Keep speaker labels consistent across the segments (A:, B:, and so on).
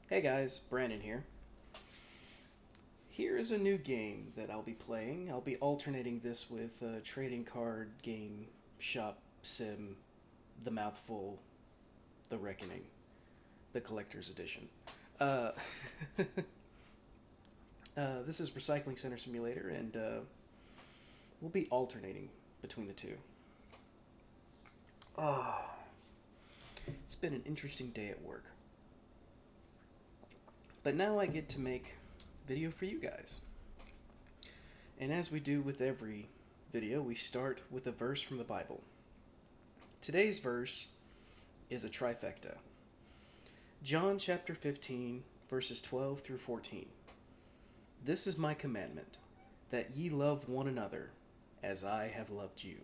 A: Hey guys, Brandon here. Here is a new game that I'll be playing. I'll be alternating this with a trading card game Shop Sim, The Mouthful, The Reckoning, the Collector's Edition. Uh, this is Recycling Center Simulator, and we'll be alternating between the two. Oh, it's been an interesting day at work. But now I get to make video for you guys. And as we do with every video, we start with a verse from the Bible. Today's verse is a trifecta. John chapter 15, verses 12 through 14. This is my commandment, that ye love one another, as I have loved you.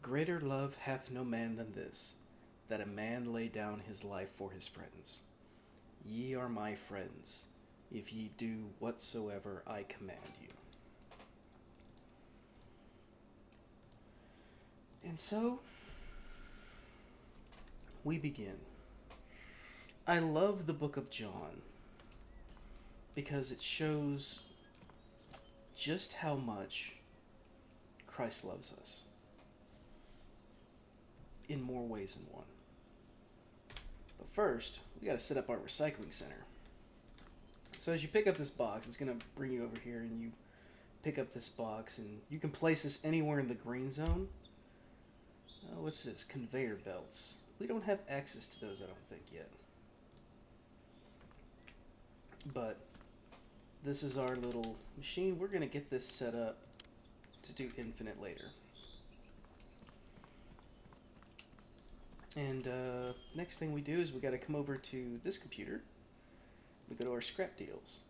A: Greater love hath no man than this, that a man lay down his life for his friends. Ye are my friends, if ye do whatsoever I command you. And so, we begin. I love the book of John because it shows just how much Christ loves us in more ways than one. But first, we gotta set up our recycling center. So as you pick up this box, it's gonna bring you over here and you pick up this box and you can place this anywhere in the green zone. What's this? Conveyor belts. We don't have access to those, I don't think, yet. But this is our little machine. We're gonna get this set up to do infinite later. And next thing we do is we gotta come over to this computer. We go to our scrap deals.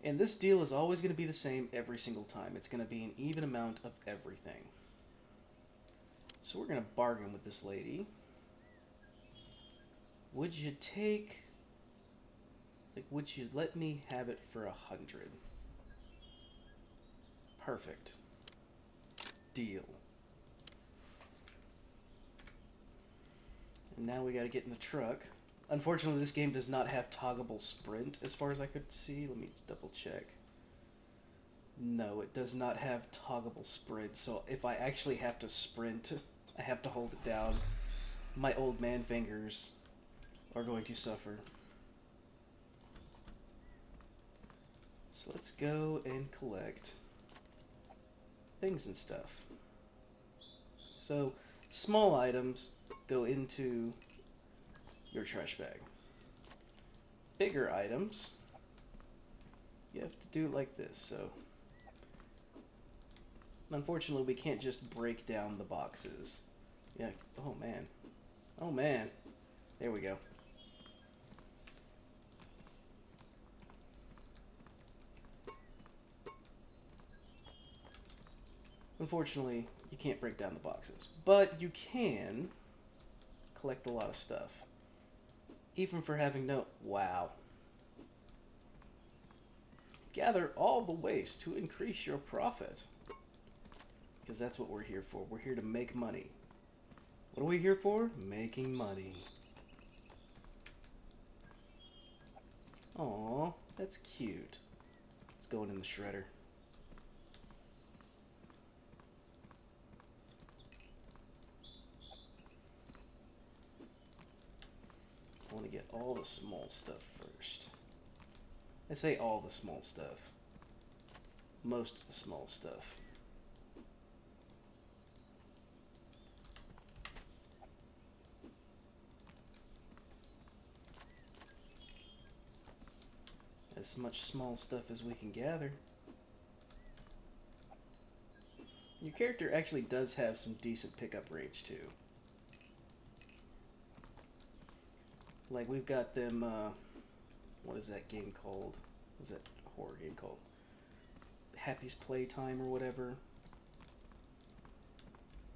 A: And this deal is always going to be the same every single time. It's going to be an even amount of everything. So we're going to bargain with this lady. Would you would you let me have it for 100? Perfect. Deal. And now we got to get in the truck. Unfortunately, this game does not have toggable sprint, as far as I could see. Let me double check. No, it does not have toggable sprint, so if I actually have to sprint, I have to hold it down. My old man fingers are going to suffer. So let's go and collect things and stuff. So, small items go into your trash bag. Bigger items, you have to do it like this. So unfortunately we can't just break down the boxes. Yeah, oh man. Oh man. There we go. Unfortunately, you can't break down the boxes, but you can collect a lot of stuff. Even for having no... Wow. Gather all the waste to increase your profit. Because that's what we're here for. We're here to make money. What are we here for? Making money. Aww, that's cute. It's going in the shredder. I want to get all the small stuff first. I say all the small stuff. Most of the small stuff. As much small stuff as we can gather. Your character actually does have some decent pickup range too. Like we've got them, what is that game called? What is that horror game called? Happy's Playtime or whatever.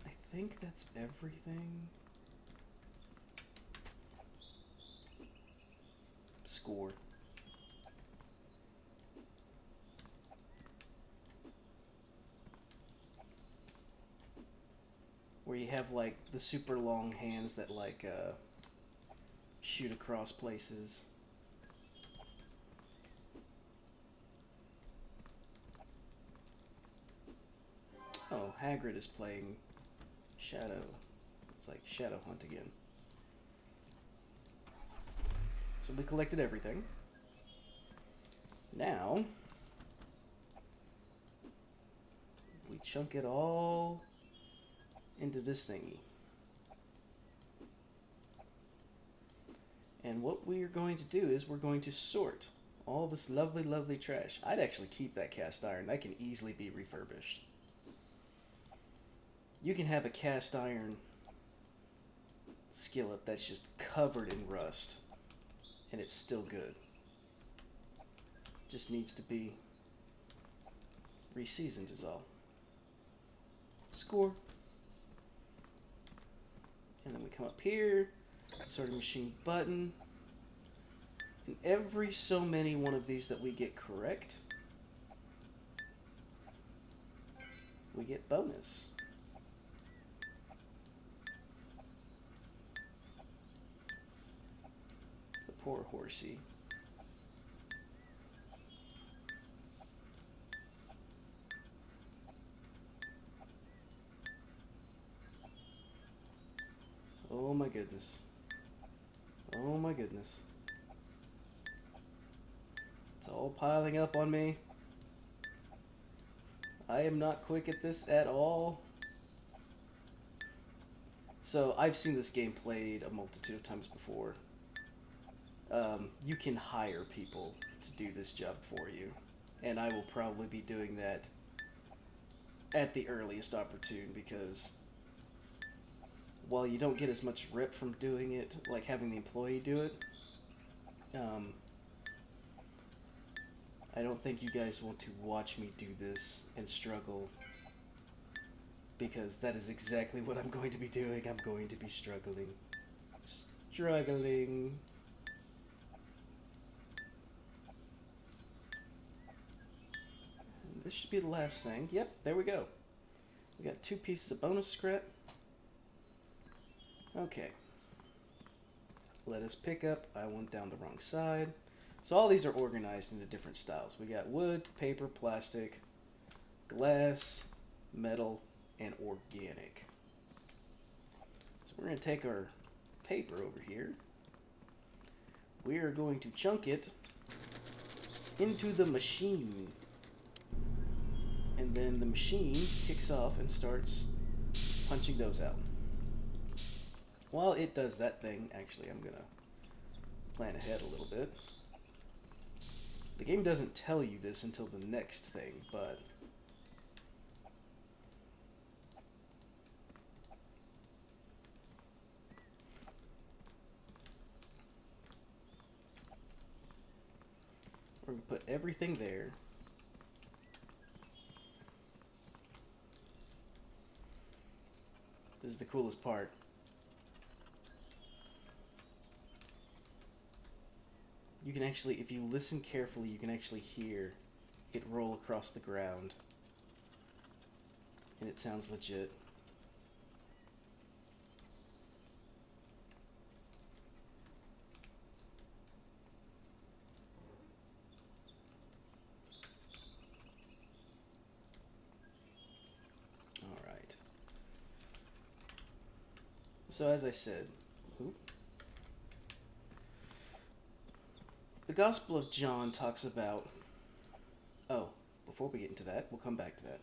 A: I think that's everything. Score. Where you have like the super long hands that like shoot across places. Oh, Hagrid is playing Shadow. It's like Shadow Hunt again. So we collected everything. Now, we chunk it all into this thingy. And what we are going to do is we're going to sort all this lovely, lovely trash. I'd actually keep that cast iron. That can easily be refurbished. You can have a cast iron skillet that's just covered in rust, and it's still good. Just needs to be reseasoned is all. Score. And then we come up here, sorting machine button. And every so many one of these that we get correct, we get bonus. The poor horsey. Oh my goodness. Oh my goodness. It's all piling up on me. I am not quick at this at all. So, I've seen this game played a multitude of times before. You can hire people to do this job for you. And I will probably be doing that at the earliest opportune because while you don't get as much rep from doing it, like having the employee do it, I don't think you guys want to watch me do this and struggle, because that is exactly what I'm going to be doing. I'm going to be struggling. Struggling. And this should be the last thing. Yep, there we go. We got 2 pieces of bonus scrap. Okay. Let us pick up. I went down the wrong side. So all these are organized into different styles. We got wood, paper, plastic, glass, metal, and organic. So we're going to take our paper over here. We are going to chunk it into the machine. And then the machine kicks off and starts punching those out. While it does that thing, actually I'm going to plan ahead a little bit. The game doesn't tell you this until the next thing, but we're going to put everything there. This is the coolest part. You can actually, if you listen carefully, you can actually hear it roll across the ground. And it sounds legit. Alright. So as I said, the Gospel of John talks about... Oh, before we get into that, we'll come back to that.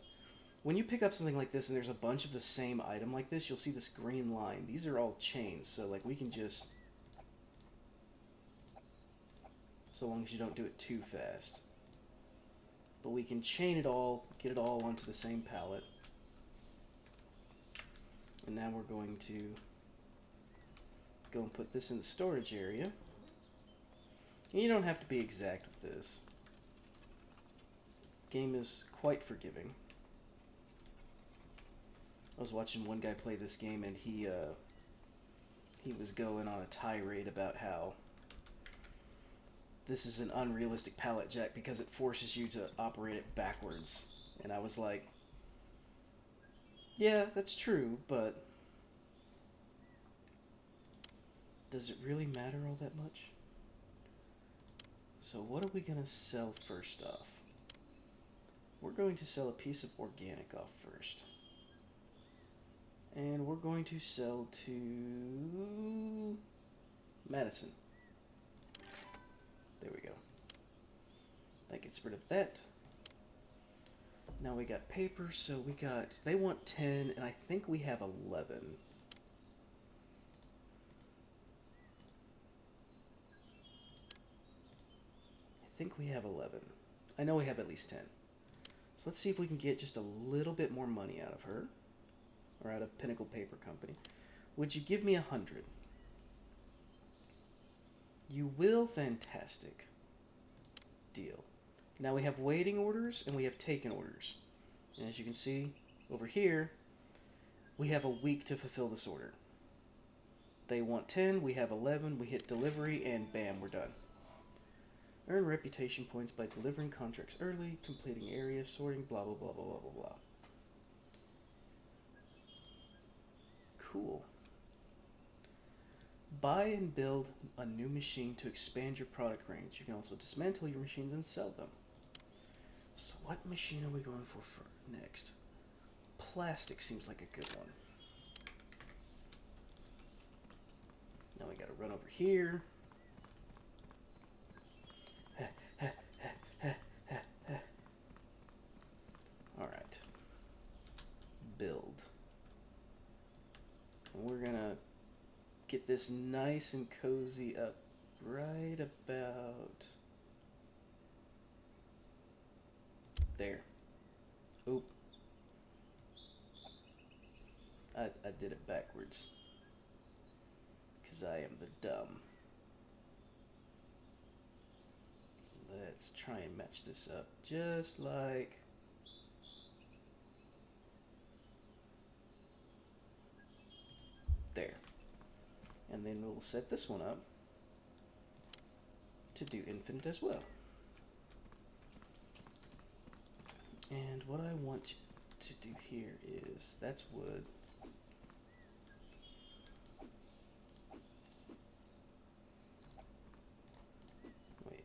A: When you pick up something like this and there's a bunch of the same item like this, you'll see this green line. These are all chains, so like we can just... So long as you don't do it too fast. But we can chain it all, get it all onto the same pallet. And now we're going to go and put this in the storage area. And you don't have to be exact with this. The game is quite forgiving. I was watching one guy play this game and he was going on a tirade about how this is an unrealistic pallet jack because it forces you to operate it backwards. And I was like, yeah, that's true, but does it really matter all that much? So what are we going to sell first off? We're going to sell a piece of organic off first. And we're going to sell to Madison. There we go. That gets rid of that. Now we got paper, so we got... They want 10, and I think we have 11. I think we have 11. I know we have at least 10. So let's see if we can get just a little bit more money out of her. Or out of Pinnacle Paper Company. Would you give me 100? You will? Fantastic. Deal. Now we have waiting orders and we have taken orders. And as you can see, over here, we have a week to fulfill this order. They want 10, we have 11, we hit delivery, and bam, we're done. Earn reputation points by delivering contracts early, completing area sorting, blah, blah, blah, blah, blah, blah, blah. Cool. Buy and build a new machine to expand your product range. You can also dismantle your machines and sell them. So what machine are we going for next? Plastic seems like a good one. Now we gotta run over here. Alright. Build. And we're gonna get this nice and cozy up right about there. Oop. I did it backwards. Because I am the dumb. Let's try and match this up just like... there. And then we'll set this one up to do infinite as well. And what I want to do here is, that's wood. Wait,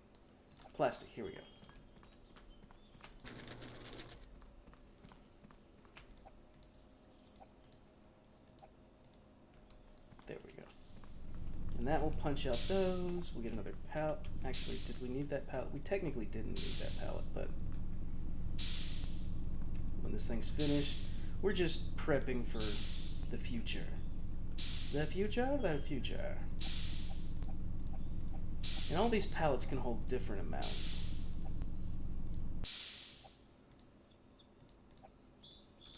A: plastic, here we go. There we go. And that will punch out those. We'll get another pallet. Actually, did we need that pallet? We technically didn't need that pallet, but when this thing's finished, we're just prepping for the future. The future? The future. And all these pallets can hold different amounts.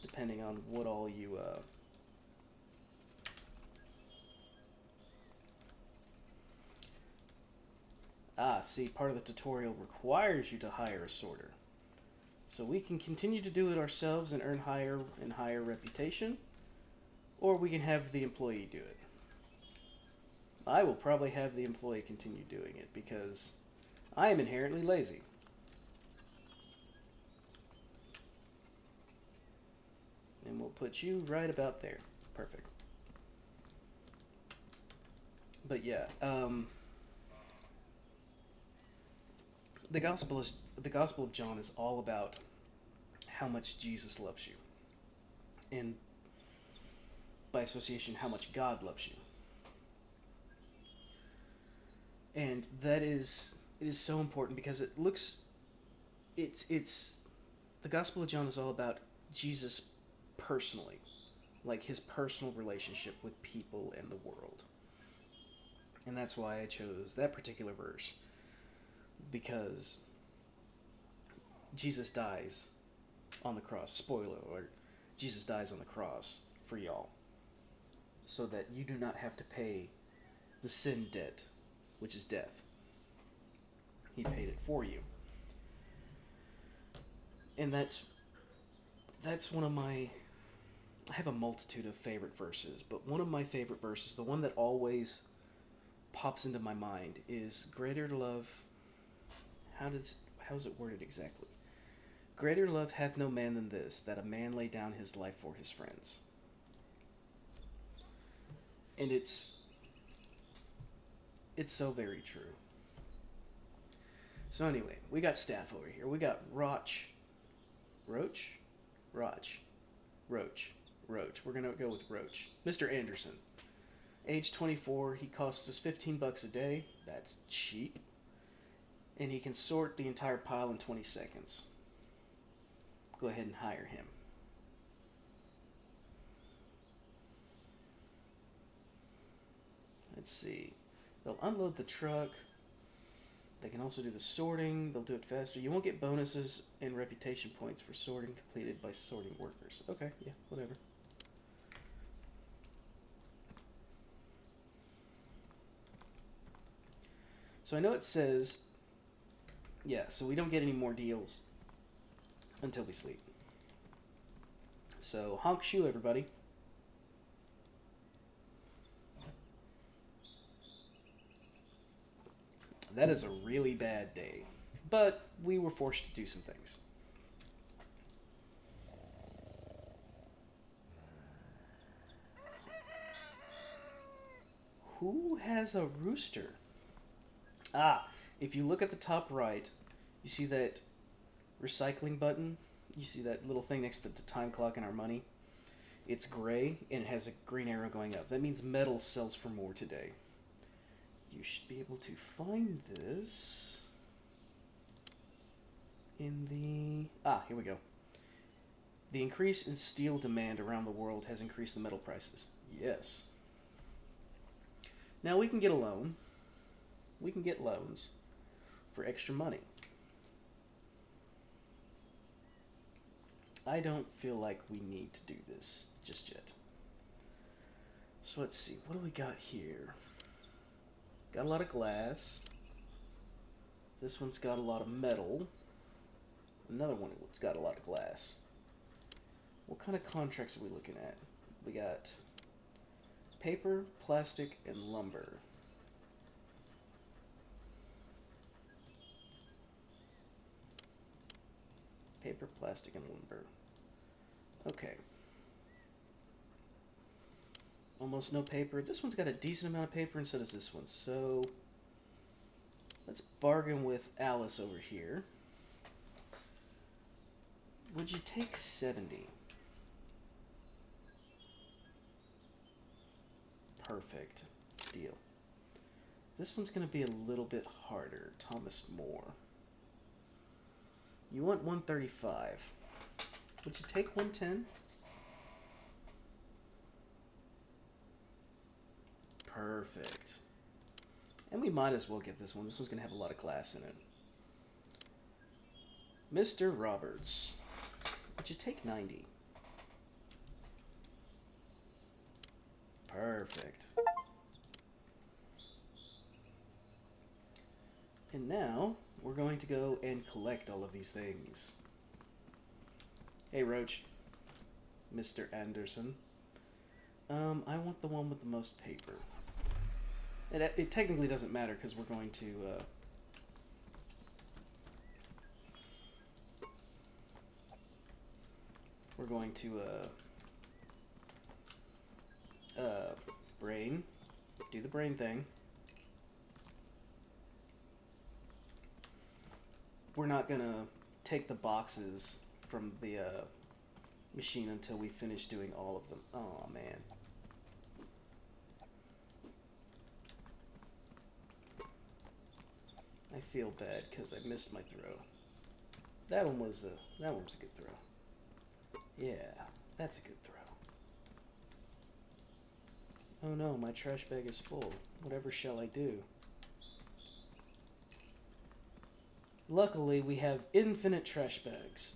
A: Depending on what all you, see, part of the tutorial requires you to hire a sorter. So we can continue to do it ourselves and earn higher and higher reputation, or we can have the employee do it. I will probably have the employee continue doing it because I am inherently lazy. And we'll put you right about there. Perfect. But yeah, the Gospel of John is all about how much Jesus loves you, and by association, how much God loves you. And it is so important because it's the Gospel of John is all about Jesus personally, like his personal relationship with people and the world. And that's why I chose that particular verse. Because Jesus dies on the cross. Spoiler alert. Jesus dies on the cross for y'all. So that you do not have to pay the sin debt, which is death. He paid it for you. And that's one of my... I have a multitude of favorite verses, but one of my favorite verses, the one that always pops into my mind, is greater love... How is it worded exactly? Greater love hath no man than this, that a man lay down his life for his friends. And it's so very true. So anyway, we got staff over here. We got Roach. Roach. We're going to go with Roach. Mr. Anderson. Age 24. He costs us 15 bucks a day. That's cheap. And he can sort the entire pile in 20 seconds. Go ahead and hire him. Let's see. They'll unload the truck. They can also do the sorting. They'll do it faster. You won't get bonuses and reputation points for sorting completed by sorting workers. Okay, yeah, whatever. So I know it says, yeah, so we don't get any more deals until we sleep. So honk shoe, everybody. That is a really bad day. But we were forced to do some things. Who has a rooster? Ah, if you look at the top right, you see that recycling button? You see that little thing next to the time clock and our money? It's gray and it has a green arrow going up. That means metal sells for more today. You should be able to find this in the... Ah, here we go. The increase in steel demand around the world has increased the metal prices. Yes. Now we can get a loan. We can get loans for extra money. I don't feel like we need to do this just yet. So let's see. What do we got here? Got a lot of glass. This one's got a lot of metal. Another one that's got a lot of glass. What kind of contracts are we looking at? We got paper, plastic, and lumber. Paper, plastic, and lumber. Okay. Almost no paper. This one's got a decent amount of paper, and so does this one. So let's bargain with Alice over here. Would you take 70? Perfect. Deal. This one's going to be a little bit harder. Thomas More. You want 135. Would you take 110? Perfect. And we might as well get this one. This one's going to have a lot of glass in it. Mr. Roberts. Would you take 90? Perfect. And now, we're going to go and collect all of these things. Hey, Roach. Mr. Anderson. I want the one with the most paper. It technically doesn't matter because we're going to... brain. Do the brain thing. We're not gonna take the boxes from the machine until we finish doing all of them. Oh man. I feel bad because I missed my throw. That one was a good throw. Yeah, that's a good throw. Oh no, my trash bag is full. Whatever shall I do? Luckily, we have infinite trash bags.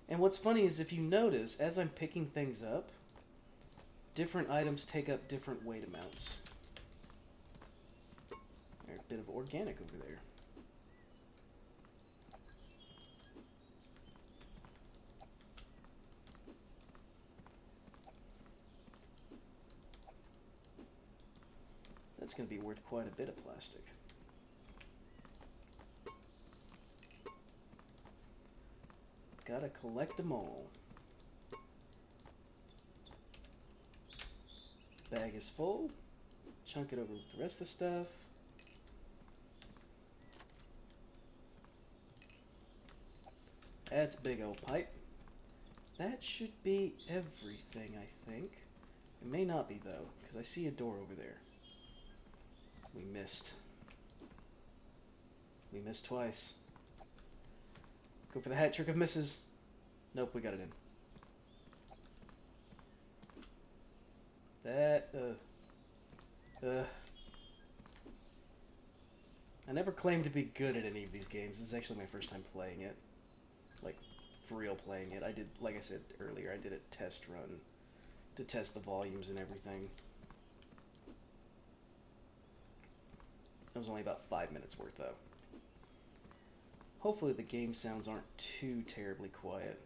A: And what's funny is if you notice, as I'm picking things up, different items take up different weight amounts. There's a bit of organic over there. That's going to be worth quite a bit of plastic. Gotta collect them all. Bag is full. Chunk it over with the rest of the stuff. That's big old pipe. That should be everything, I think. It may not be, though, because I see a door over there. We missed. We missed twice. Go for the hat trick of misses. Nope, we got it in. That, I never claimed to be good at any of these games. This is actually my first time playing it. Like, for real playing it. I did, like I said earlier, I did a test run to test the volumes and everything. That was only about 5 minutes worth, though. Hopefully the game sounds aren't too terribly quiet.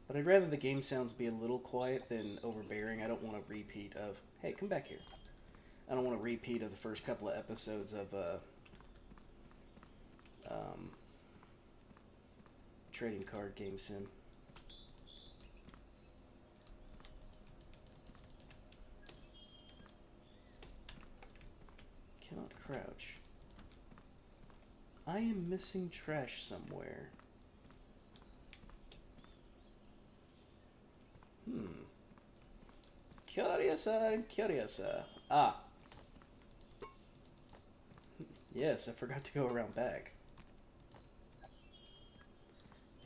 A: But I'd rather the game sounds be a little quiet than overbearing. I don't want a repeat of... Hey, come back here. I don't want a repeat of the first couple of episodes of trading card game sim. Cannot crouch. I am missing trash somewhere. Curiouser. Ah. Yes, I forgot to go around back.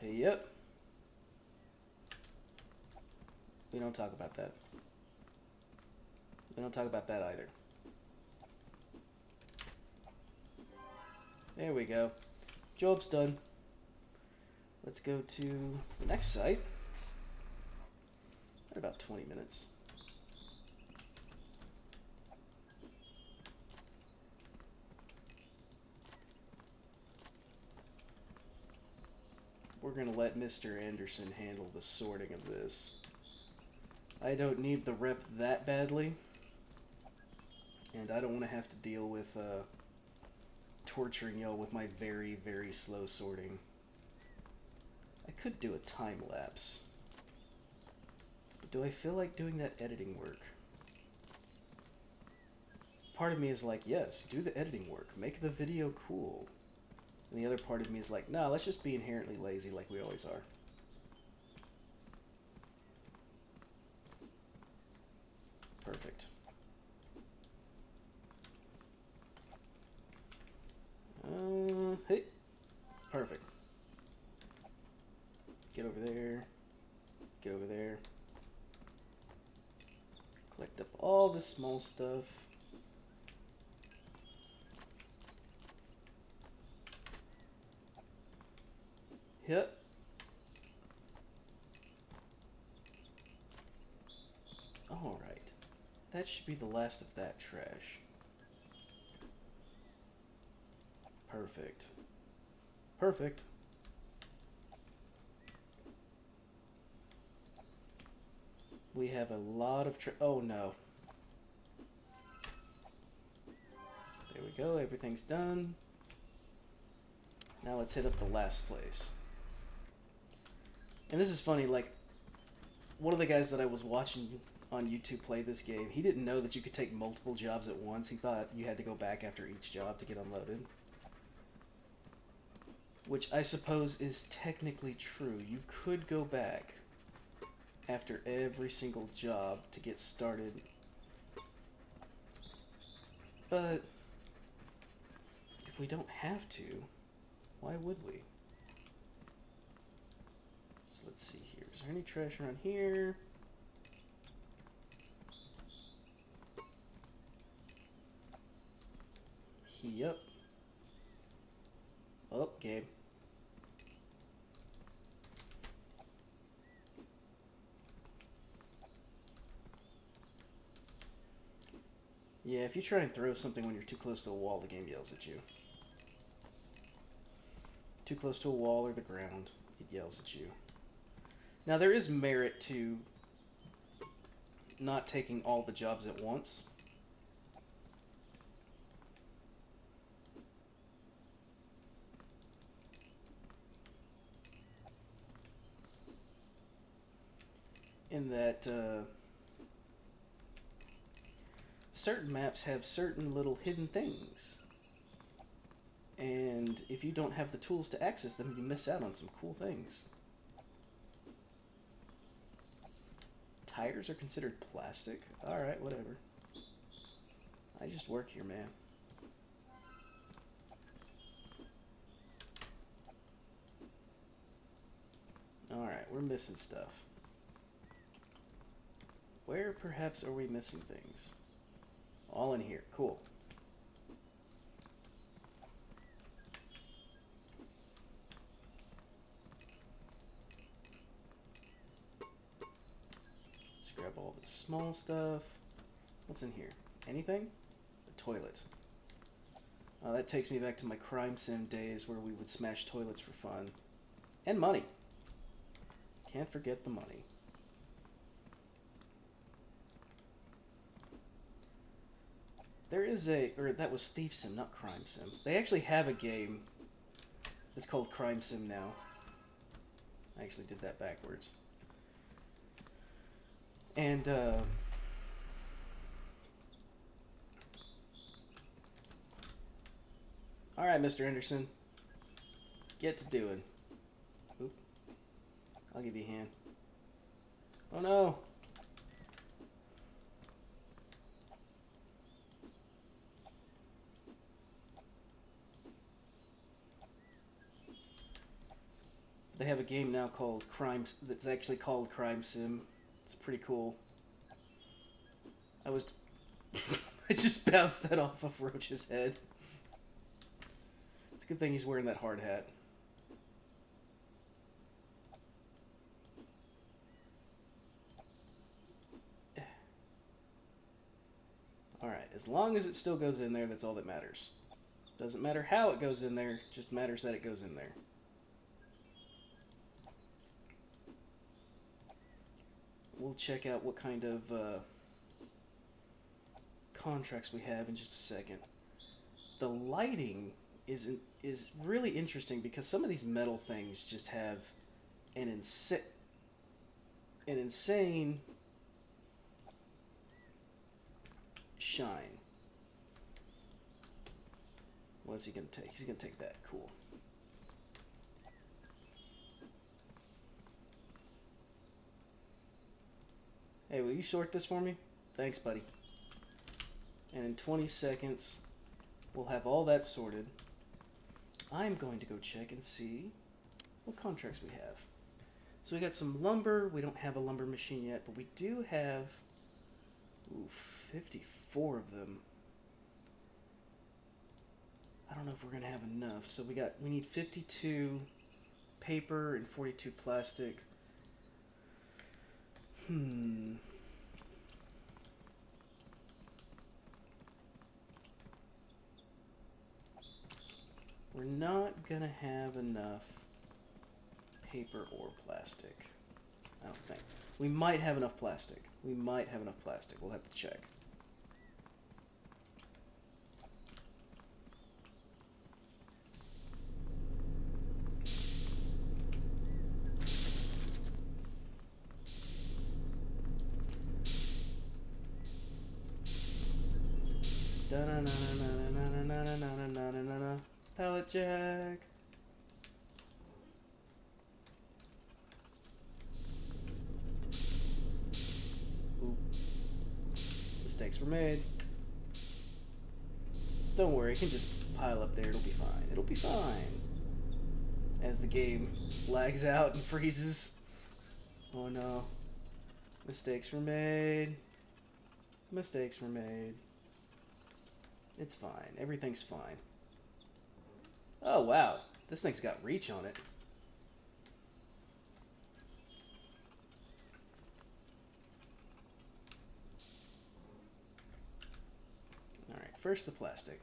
A: Hey, yep. We don't talk about that. We don't talk about that either. There we go. Job's done. Let's go to the next site. In about 20 minutes. We're going to let Mr. Anderson handle the sorting of this. I don't need the rep that badly. And I don't want to have to deal with torturing y'all with my very, very slow sorting. I could do a time lapse. But do I feel like doing that editing work? Part of me is like, yes, do the editing work. Make the video cool. And the other part of me is like, nah, let's just be inherently lazy like we always are. Perfect. Hey. Perfect. Get over there. Get over there. Collect up all the small stuff. Yep. Alright. That should be the last of that trash. Perfect. Perfect. We have a lot of oh no. There we go, everything's done. Now let's hit up the last place. And this is funny, like, one of the guys that I was watching on YouTube play this game, he didn't know that you could take multiple jobs at once. He thought you had to go back after each job to get unloaded. Which I suppose is technically true. You could go back after every single job to get started. But if we don't have to, why would we? So let's see here. Is there any trash around here? Yep. Oh, game. Yeah, if you try and throw something when you're too close to a wall, the game yells at you. Too close to a wall or the ground, it yells at you. Now, there is merit to not taking all the jobs at once. In that, certain maps have certain little hidden things. And if you don't have the tools to access them, you miss out on some cool things. Tires are considered plastic? Alright, whatever. I just work here, man. Alright, we're missing stuff. Where perhaps are we missing things? All in here. Cool. Let's grab all the small stuff. What's in here? Anything? A toilet. That takes me back to my crime sim days where we would smash toilets for fun. And money. Can't forget the money. There is that was Thief Sim, not Crime Sim. They actually have a game that's called Crime Sim now. I actually did that backwards. And, alright, Mr. Henderson. Get to doing. Oop. I'll give you a hand. Oh no! They have a game now called that's actually called Crime Sim. It's pretty cool. I just bounced that off of Roach's head. It's a good thing he's wearing that hard hat. Alright, as long as it still goes in there, that's all that matters. Doesn't matter how it goes in there, just matters that it goes in there. We'll check out what kind of contracts we have in just a second. The lighting is really interesting because some of these metal things just have an insane shine. What is he gonna take? He's gonna take that. Cool. Hey, will you sort this for me? Thanks, buddy. And in 20 seconds, we'll have all that sorted. I'm going to go check and see what contracts we have. So we got some lumber. We don't have a lumber machine yet, but we do have 54 of them. I don't know if we're gonna have enough. So we need 52 paper and 42 plastic. We're not gonna have enough paper or plastic. I don't think. We might have enough plastic. We'll have to check. Pallet jack. Oop. Mistakes were made. Don't worry, it can just pile up there. It'll be fine. It'll be fine. As the game lags out and freezes. Oh no. Mistakes were made. Mistakes were made. It's fine. Everything's fine. Oh, wow. This thing's got reach on it. Alright, first the plastic.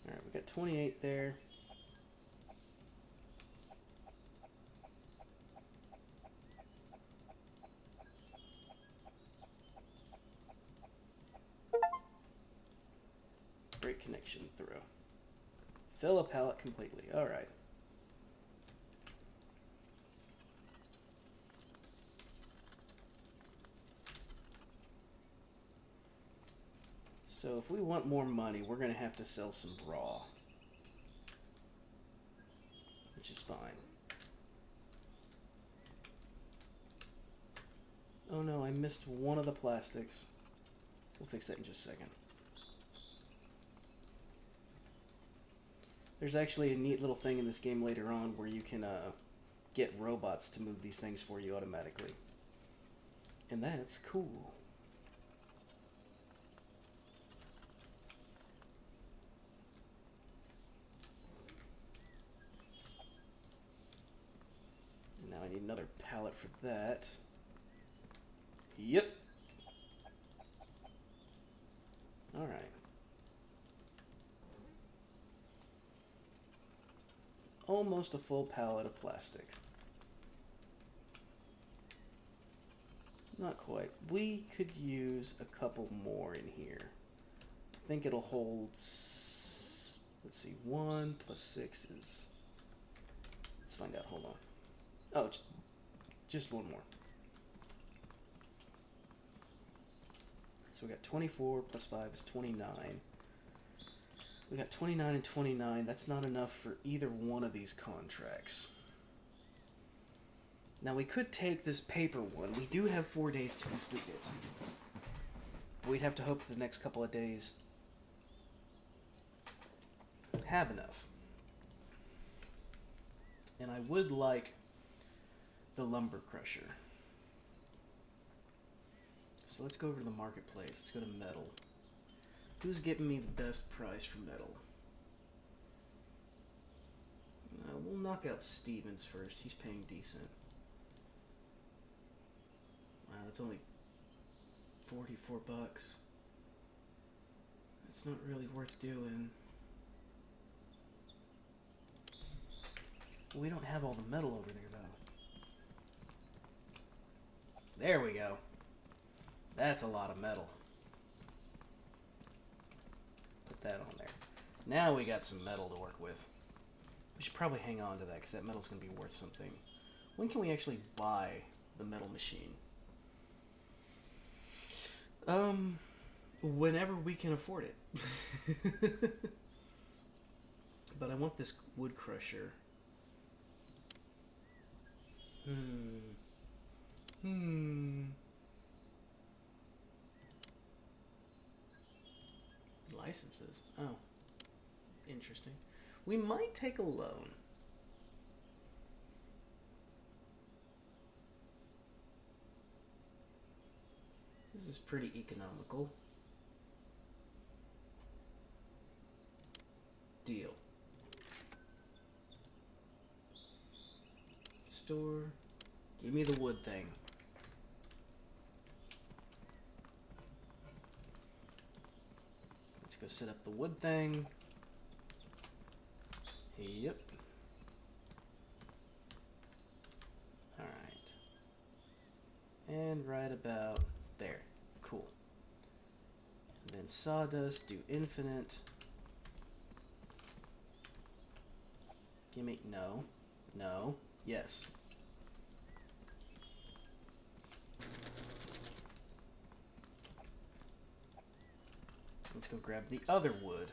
A: Alright, we got 28 there. Break connection through. Fill a pallet completely. Alright. So if we want more money, we're going to have to sell some raw. Which is fine. Oh no, I missed one of the plastics. We'll fix that in just a second. There's actually a neat little thing in this game later on where you can get robots to move these things for you automatically. And that's cool. And now I need another pallet for that. Yep. Alright. Almost a full pallet of plastic. Not quite. We could use a couple more in here. I think it'll hold, let's see, 1 plus 6 is, let's find out, hold on. Oh, just one more. So we got 24 plus 5 is 29. We got 29 and 29. That's not enough for either one of these contracts. Now we could take this paper one. We do have 4 days to complete it. We'd have to hope the next couple of days have enough. And I would like the lumber crusher. So let's go over to the marketplace. Let's go to metal. Who's getting me the best price for metal? We'll knock out Stevens first. He's paying decent. Wow, that's only 44 bucks. That's not really worth doing. We don't have all the metal over there, though. There we go. That's a lot of metal. Put that on there. Now we got some metal to work with. We should probably hang on to that because that metal's going to be worth something. When can we actually buy the metal machine? Whenever we can afford it. But I want this wood crusher. Licenses. Oh. Interesting. We might take a loan. This is pretty economical. Deal. Store. Give me the wood thing. Let's go set up the wood thing. Yep. Alright. And right about there. Cool. And then sawdust, do infinite. Gimme, no. No. Yes. Let's go grab the other wood.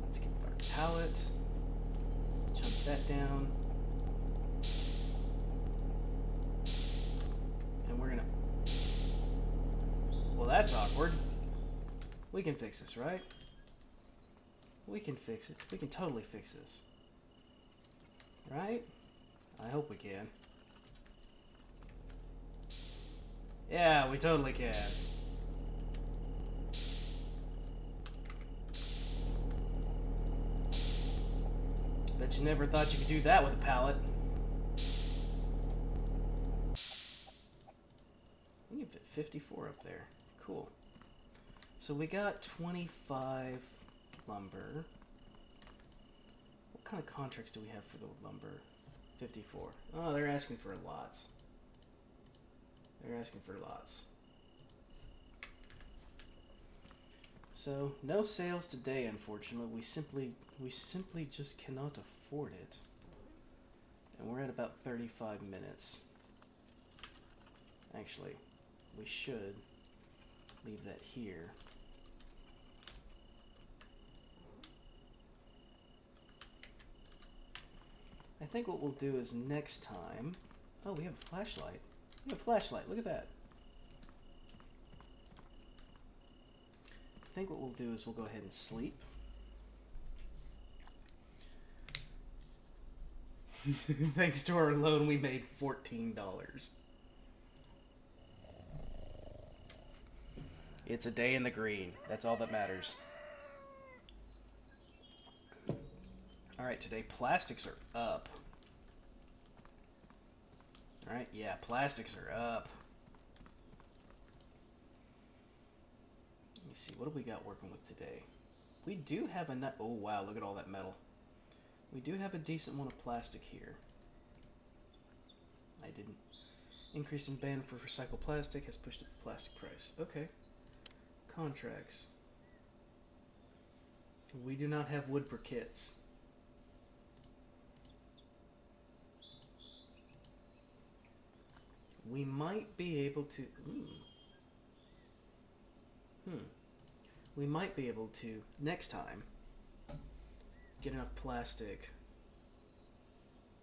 A: Let's get our pallet. Chunk that down. And we're gonna... Well, that's awkward. We can fix this, right? We can fix it. We can totally fix this. Right? I hope we can. Yeah, we totally can. Bet you never thought you could do that with a pallet. We can fit 54 up there. Cool. So we got 25 lumber. What kind of contracts do we have for the lumber? 54. Oh, they're asking for lots. They're asking for lots. So, no sales today, unfortunately. We simply just cannot record it. And we're at about 35 minutes. Actually, we should leave that here. I think what we'll do is next time... Oh, we have a flashlight. We have a flashlight. Look at that. I think what we'll do is we'll go ahead and sleep. Thanks to our loan, we made $14. It's a day in the green. That's all that matters. Alright, today plastics are up. Alright, yeah, plastics are up. Let me see, what do we got working with today? We do have a nut. Oh, wow, look at all that metal. We do have a decent one of plastic here. I didn't. Increase in ban for recycled plastic has pushed up the plastic price. Okay. Contracts. We do not have wood briquettes. We might be able to... We might be able to, next time, get enough plastic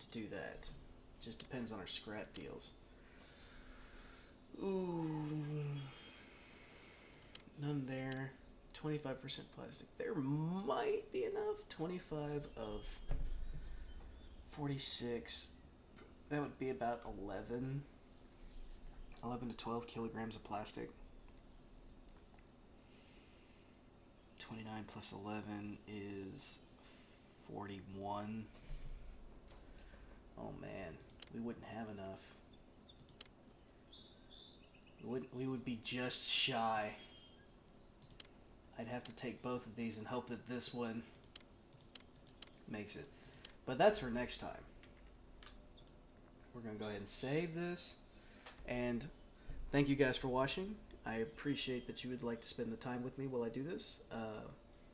A: to do that. Just depends on our scrap deals. Ooh. None there. 25% plastic. There might be enough. 25 of 46. That would be about 11 to 12 kilograms of plastic. 29 plus 11 is 41. Oh man, we wouldn't have enough. We would be just shy. I'd have to take both of these and hope that this one makes it. But that's for next time. We're going to go ahead and save this. And thank you guys for watching. I appreciate that you would like to spend the time with me while I do this.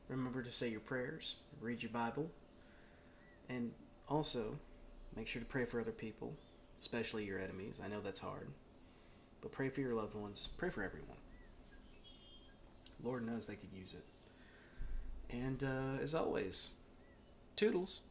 A: Remember to say your prayers, read your Bible, and also make sure to pray for other people, especially your enemies. I know that's hard, but pray for your loved ones. Pray for everyone. Lord knows they could use it. And as always, toodles.